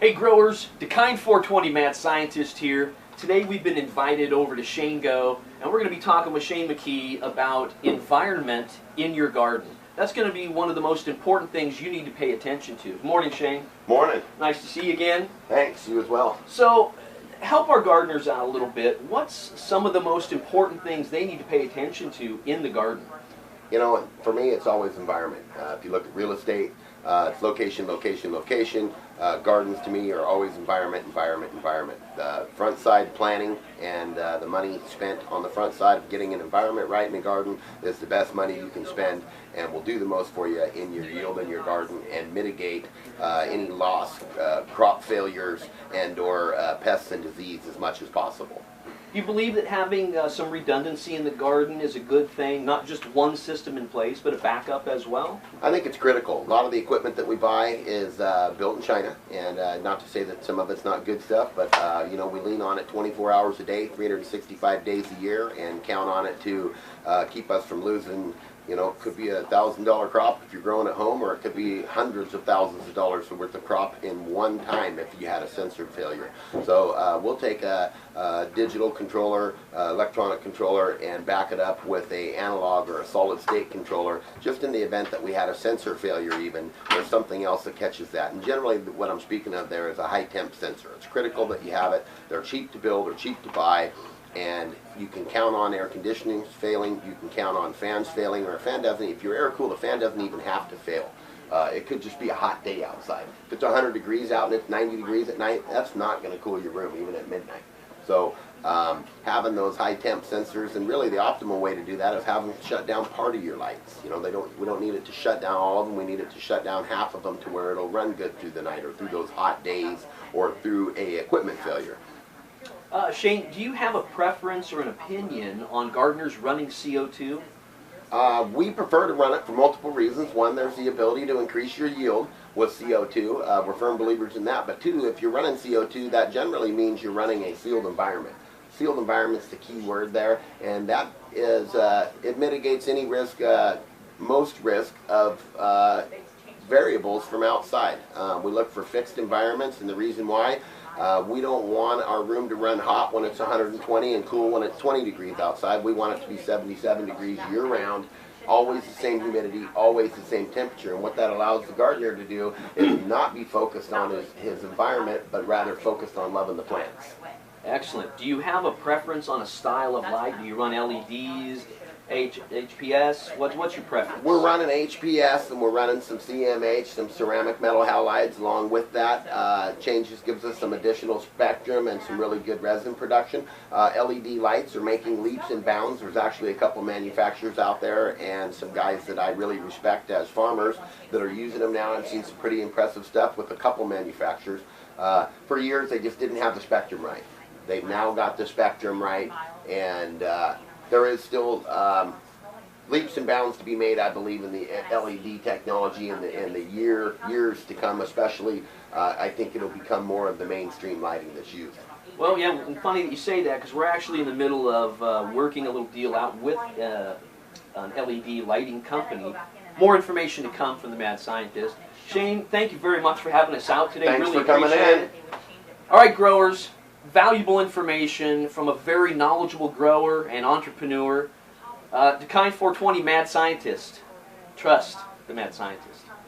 Hey growers, Dakine 420 Mad Scientist here. Today we've been invited over to Shango and we're going to be talking with Shane McKee about environment in your garden. That's going to be one of the most important things you need to pay attention to. Morning, Shane. Morning. Nice to see you again. Thanks, you as well. So, help our gardeners out a little bit. What's some of the most important things they need to pay attention to in the garden? You know, for me it's always environment. If you look at real estate, it's location, location, location. Gardens to me are always environment, environment, environment. Front side planning and the money spent on the front side of getting an environment right in the garden is the best money you can spend and will do the most for you in your yield in your garden and mitigate any loss, crop failures, and or pests and disease as much as possible. Do you believe that having some redundancy in the garden is a good thing? Not just one system in place, but a backup as well? I think it's critical. A lot of the equipment that we buy is built in China, and not to say that some of it's not good stuff, but you know, we lean on it 24 hours a day, 365 days a year, and count on it to keep us from losing. You know, it could be a $1,000 crop if you're growing at home, or it could be hundreds of thousands of dollars worth of crop in one time if you had a sensor failure. So we'll take a digital controller, electronic controller, and back it up with a analog or a solid state controller, just in the event that we had a sensor failure even, or something else that catches that. And generally what I'm speaking of there is a high temp sensor. It's critical that you have it. They're cheap to build, they're cheap to buy, and you can count on air conditioning failing, you can count on fans failing, or a fan doesn't, if you're air cooled, the fan doesn't even have to fail. It could just be a hot day outside. If it's 100 degrees out and it's 90 degrees at night, that's not going to cool your room even at midnight. So having those high temp sensors, and really the optimal way to do that is have them shut down part of your lights. You know, we don't need it to shut down all of them, we need it to shut down half of them to where it'll run good through the night or through those hot days or through a equipment failure. Shane, do you have a preference or an opinion on gardeners running CO2? We prefer to run it for multiple reasons. One, there's the ability to increase your yield with CO2. We're firm believers in that. But two, if you're running CO2, that generally means you're running a sealed environment. Sealed environment's the key word there, and that is, it mitigates any risk, most risk of variables from outside. We look for fixed environments, and the reason why, we don't want our room to run hot when it's 120 and cool when it's 20 degrees outside. We want it to be 77 degrees year-round, always the same humidity, always the same temperature. And what that allows the gardener to do is not be focused on his environment, but rather focused on loving the plants. Excellent. Do you have a preference on a style of light? Do you run LEDs, HPS? What's your preference? We're running HPS, and we're running some CMH, some ceramic metal halides along with that. Changes gives us some additional spectrum and some really good resin production. LED lights are making leaps and bounds. There's actually a couple manufacturers out there and some guys that I really respect as farmers that are using them now. I've seen some pretty impressive stuff with a couple manufacturers. For years they just didn't have the spectrum right. They've now got the spectrum right, and there is still leaps and bounds to be made, I believe, in the LED technology in the years to come, especially. I think it'll become more of the mainstream lighting that's used. Well, yeah, and funny that you say that, because we're actually in the middle of working a little deal out with an LED lighting company. More information to come from the Mad Scientist. Shane, thank you very much for having us out today. Thanks really for coming appreciate in. it. All right, growers. Valuable information from a very knowledgeable grower and entrepreneur. Dakine 420 Mad Scientist. Trust the Mad Scientist.